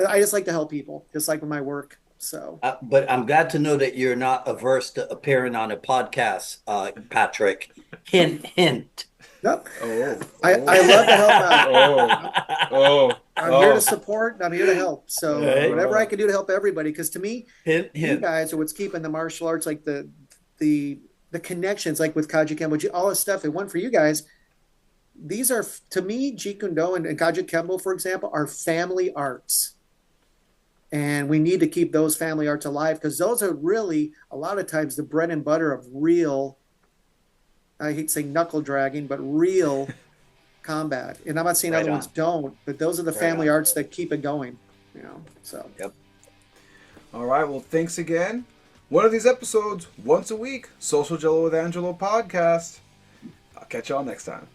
I just like to help people, just like with my work. So, but I'm glad to know that you're not averse to appearing on a podcast, Patrick. Hint, hint. Nope. Oh, I love to help out. I'm here to oh. support. I'm here to help. So whatever I can do to help everybody, because to me, Hint, you hint. guys are what's keeping the martial arts, like the connections, like with Kaji Kembo, all this stuff. And one for you guys, these are, to me, Jeet Kune Do and Kaji Kembo, for example, are family arts. And we need to keep those family arts alive, because those are really, a lot of times, the bread and butter of real, I hate saying knuckle dragging, but real combat. And I'm not saying other ones don't, but those are the family arts that keep it going. So. Yep. All right. Well, thanks again. One of these episodes, once a week, Social Jello with Angelo podcast. I'll catch y'all next time.